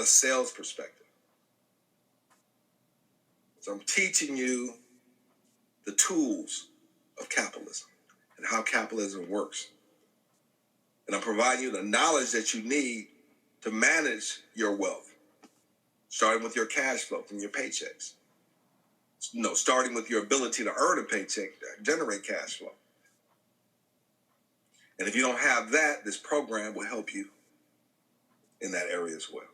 a sales perspective. So I'm teaching you the tools of capitalism and how capitalism works. And I'm providing you the knowledge that you need to manage your wealth, starting with your cash flow from your paychecks. Starting with your ability to earn a paycheck, generate cash flow. And if you don't have that, this program will help you in that area as well.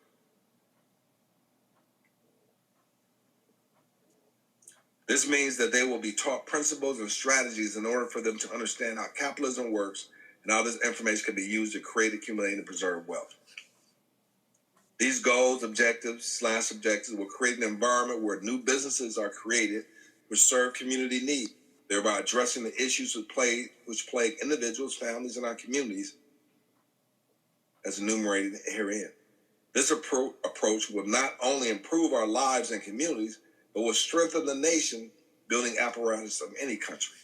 This means that they will be taught principles and strategies in order for them to understand how capitalism works and how this information can be used to create, accumulate, and preserve wealth. These goals, objectives will create an environment where new businesses are created which serve community need, thereby addressing the issues which plague individuals, families, and our communities as enumerated herein. This approach will not only improve our lives and communities, but will strengthen the nation building apparatus of any country.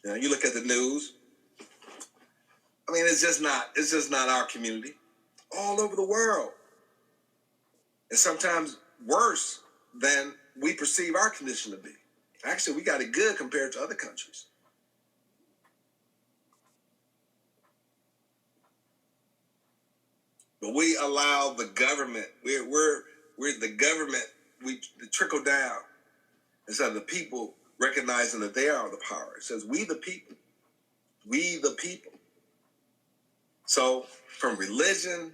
Now, you look at the news. I mean, it's just not our community. All over the world. And sometimes worse than we perceive our condition to be. Actually, we got it good compared to other countries. But we allow the government, we're the government, we trickle down instead of the people recognizing that they are the power. It says, we the people. We the people. So from religion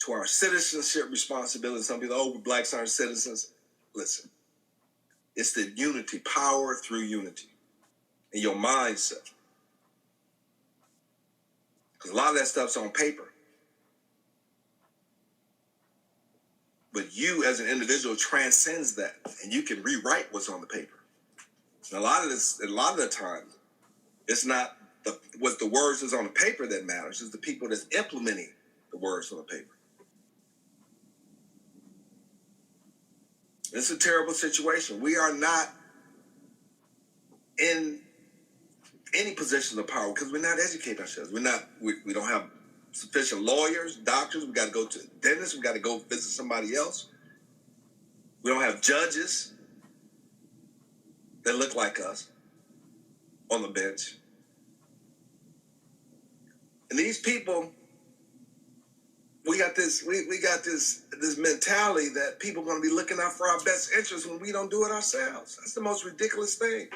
to our citizenship responsibility, some people, blacks aren't citizens. Listen, it's the unity, power through unity in your mindset. Because a lot of that stuff's on paper. But you as an individual transcends that, and you can rewrite what's on the paper. And a lot of the time, it's not what the words is on the paper that matters. It's the people that's implementing the words on the paper. It's a terrible situation. We are not in any position of power because we're not educating ourselves. We don't have sufficient lawyers, doctors. We got to go to dentists. We got to go visit somebody else. We don't have judges that look like us on the bench. And these people, we got this mentality that people are going to be looking out for our best interests when we don't do it ourselves. That's the most ridiculous thing.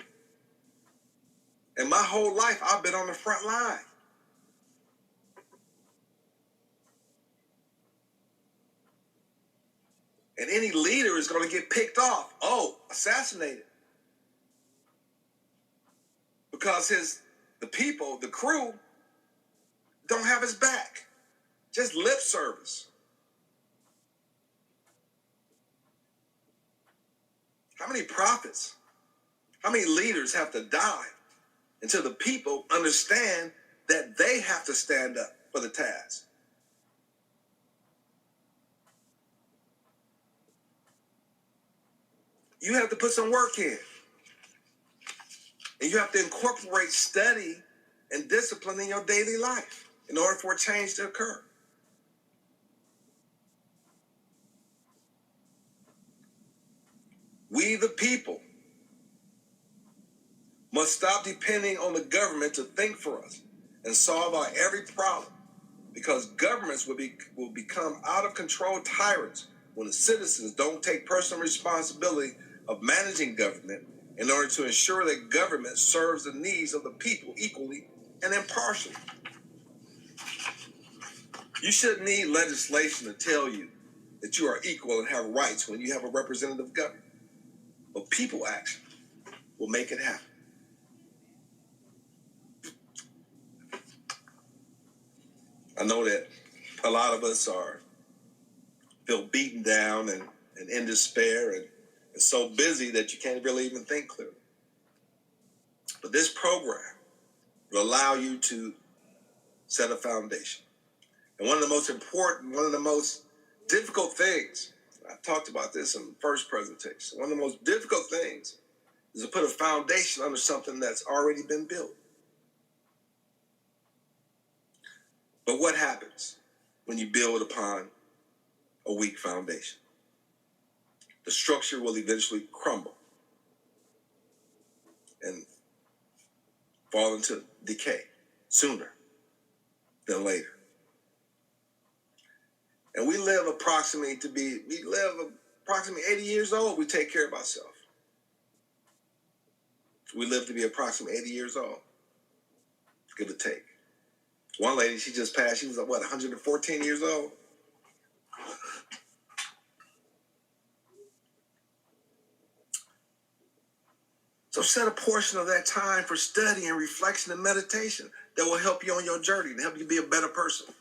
And my whole life, I've been on the front line. And any leader is going to get picked off. Assassinated. Because the people, the crew, don't have his back. Just lip service. How many prophets, how many leaders have to die until the people understand that they have to stand up for the task? You have to put some work in. And you have to incorporate study and discipline in your daily life in order for a change to occur. We, the people, must stop depending on the government to think for us and solve our every problem, because governments will become out of control tyrants when the citizens don't take personal responsibility of managing government in order to ensure that government serves the needs of the people equally and impartially. You shouldn't need legislation to tell you that you are equal and have rights when you have a representative government. But people action will make it happen. I know that a lot of us feel beaten down and in despair and so busy that you can't really even think clearly. But this program will allow you to set a foundation. And one of the most difficult things, I talked about this in the first presentation, one of the most difficult things is to put a foundation under something that's already been built. But what happens when you build upon a weak foundation. The structure will eventually crumble and fall into decay sooner than later. And we live approximately 80 years old. We take care of ourselves. We live to be approximately 80 years old, give or take. One lady, she just passed, she was, 114 years old? So set a portion of that time for study and reflection and meditation that will help you on your journey and help you be a better person.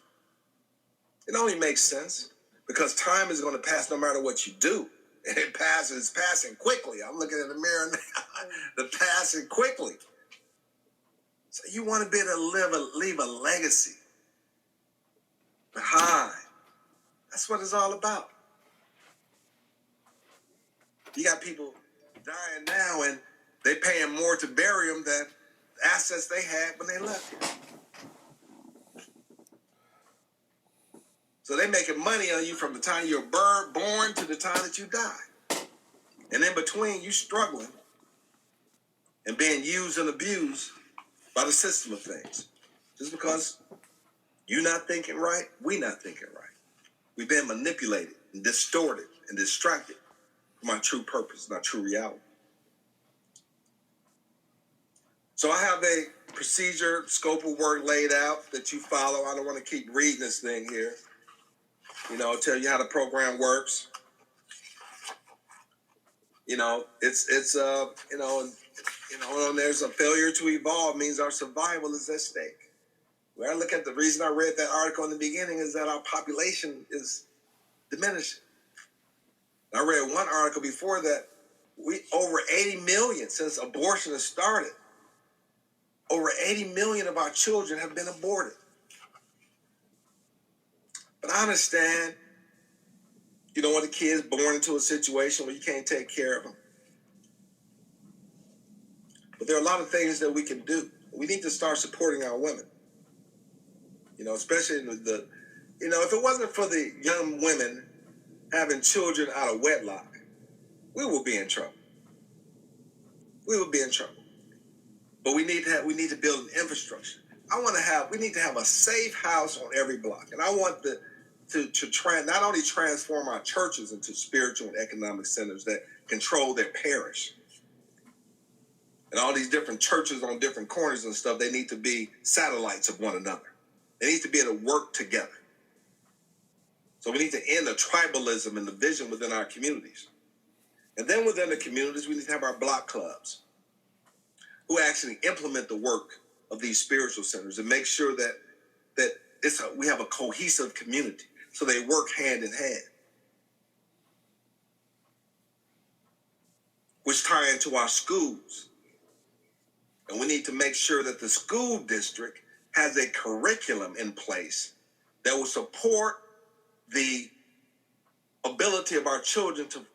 It only makes sense because time is going to pass no matter what you do. And it's passing quickly. I'm looking in the mirror now. The passing quickly. So you want to be able to leave a legacy behind. That's what it's all about. You got people dying now and they paying more to bury them than the assets they had when they left here. So they making money on you from the time you're born to the time that you die. And in between, you struggling and being used and abused by the system of things. Just because you not thinking right, we not thinking right. We've been manipulated and distorted and distracted from our true purpose and our true reality. So I have a procedure, scope of work laid out that you follow. I don't want to keep reading this thing here. Tell you how the program works. There's a failure to evolve means our survival is at stake. When I look at the reason I read that article in the beginning is that our population is diminishing. I read one article before that we over 80 million since abortion has started. Over 80 million of our children have been aborted. But I understand you don't want the kids born into a situation where you can't take care of them. But there are a lot of things that we can do. We need to start supporting our women. Especially if it wasn't for the young women having children out of wedlock, we would be in trouble. We would be in trouble. But we need to build an infrastructure. We need to have a safe house on every block. And I want to not only transform our churches into spiritual and economic centers that control their parish. And all these different churches on different corners and stuff, they need to be satellites of one another. They need to be able to work together. So we need to end the tribalism and the division within our communities. And then within the communities, we need to have our block clubs who actually implement the work of these spiritual centers and make sure that we have a cohesive community so they work hand in hand. Which tie into our schools. And we need to make sure that the school district has a curriculum in place that will support the ability of our children to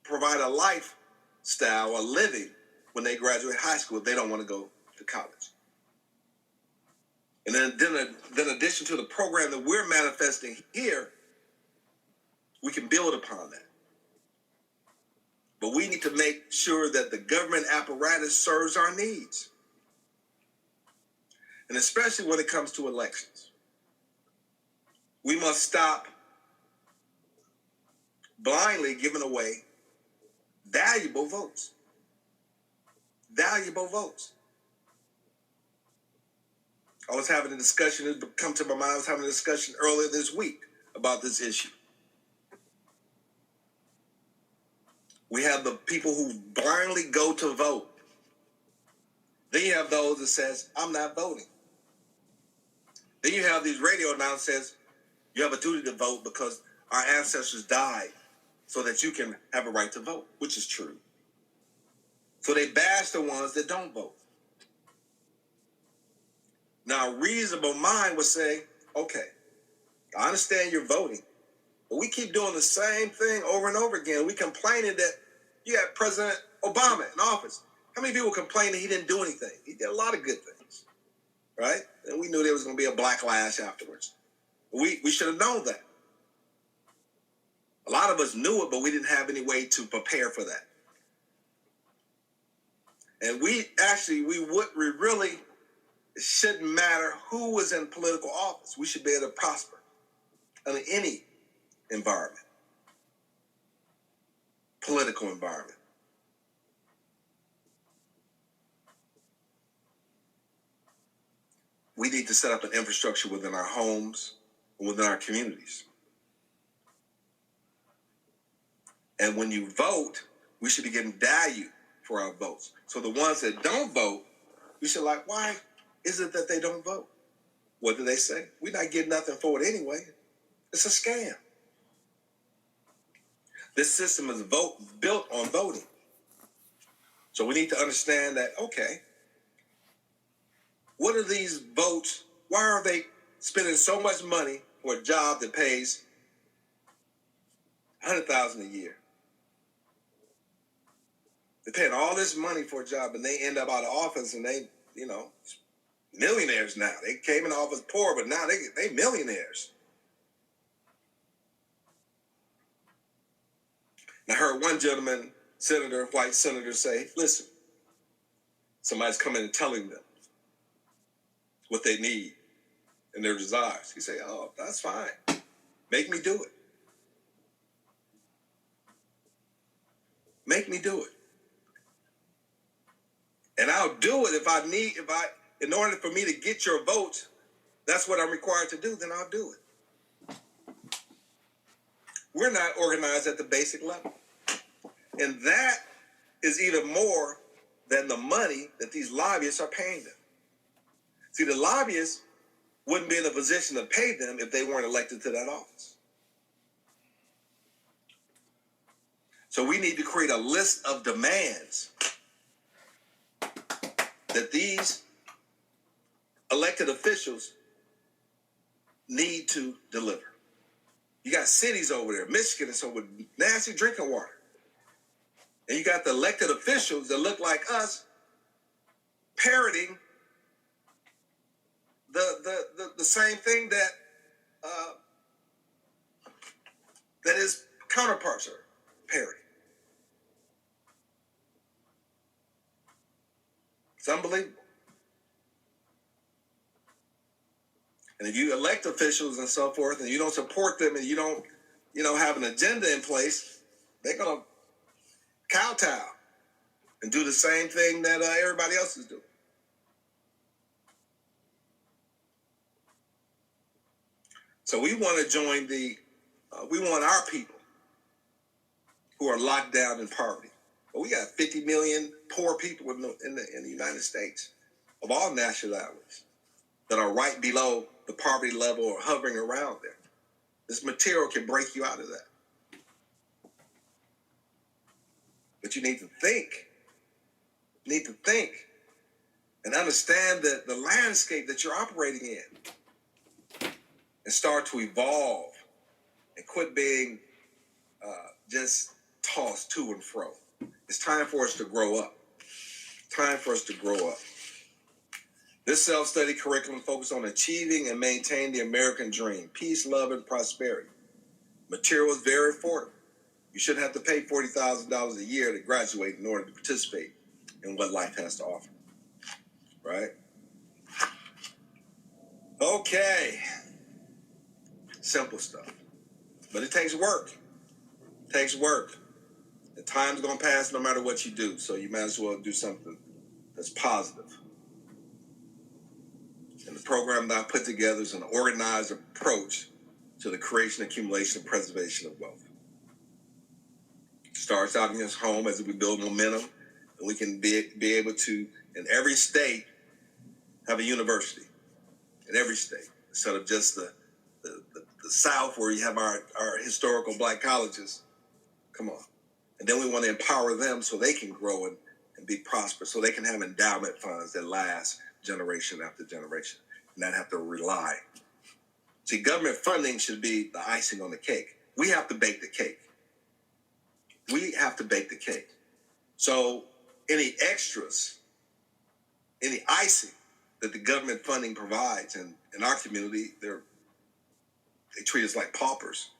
provide a lifestyle, a living when they graduate high school if they don't want to go to college. And then in addition to the program that we're manifesting here, we can build upon that. But we need to make sure that the government apparatus serves our needs. And especially when it comes to elections. We must stop blindly giving away valuable votes. Valuable votes. I was having a discussion, it come to my mind, I was having a discussion earlier this week about this issue. We have the people who blindly go to vote. Then you have those that says, I'm not voting. Then you have these radio announcers that says, you have a duty to vote because our ancestors died so that you can have a right to vote, which is true. So they bash the ones that don't vote. Now, a reasonable mind would say, okay, I understand you're voting, but we keep doing the same thing over and over again. We complaining that you had President Obama in office. How many people complain that he didn't do anything? He did a lot of good things, right? And we knew there was going to be a backlash afterwards. We should have known that. A lot of us knew it, but we didn't have any way to prepare for that. And we really, it shouldn't matter who was in political office. We should be able to prosper in any environment, political environment. We need to set up an infrastructure within our homes and within our communities. And when you vote, we should be getting value for our votes. So the ones that don't vote, we should why is it that they don't vote? What do they say? We're not getting nothing for it anyway. It's a scam. This system is built on voting. So we need to understand that, okay, what are these votes? Why are they spending so much money for a job that pays $100,000 a year? They're paying all this money for a job and they end up out of office and they, millionaires now. They came in office poor, but now they millionaires. And I heard one gentleman, white senator, say, listen, somebody's coming and telling them what they need and their desires. He say, oh, that's fine. Make me do it. Make me do it. And I'll do it in order for me to get your vote, that's what I'm required to do, then I'll do it. We're not organized at the basic level. And that is even more than the money that these lobbyists are paying them. See, the lobbyists wouldn't be in a position to pay them if they weren't elected to that office. So we need to create a list of demands that these elected officials need to deliver. You got cities over there, Michigan, and with nasty drinking water. And you got the elected officials that look like us parroting the same thing that his counterparts are parroting. It's unbelievable. And if you elect officials and so forth, and you don't support them, and you don't, have an agenda in place, they're gonna kowtow and do the same thing that everybody else is doing. So we want to join we want our people who are locked down in poverty. But we got 50 million poor people in the United States of all nationalities that are right below the poverty level or hovering around there. This material can break you out of that. But you need to think. You need to think and understand the landscape that you're operating in and start to evolve and quit being just tossed to and fro. It's time for us to grow up. Time for us to grow up. This self-study curriculum focuses on achieving and maintaining the American dream, peace, love, and prosperity. Material is very affordable. You shouldn't have to pay $40,000 a year to graduate in order to participate in what life has to offer. Right? Okay. Simple stuff. But it takes work. It takes work. The time's going to pass no matter what you do, so you might as well do something that's positive. And the program that I put together is an organized approach to the creation, accumulation, and preservation of wealth. It starts out in his home as we build momentum, and we can be able to, in every state, have a university. In every state, instead of just the South where you have our historical black colleges. Come on. And then we want to empower them so they can grow and be prosperous, so they can have endowment funds that last generation after generation and not have to rely. See, government funding should be the icing on the cake. We have to bake the cake. We have to bake the cake. So any extras, any icing that the government funding provides in our community, they treat us like paupers.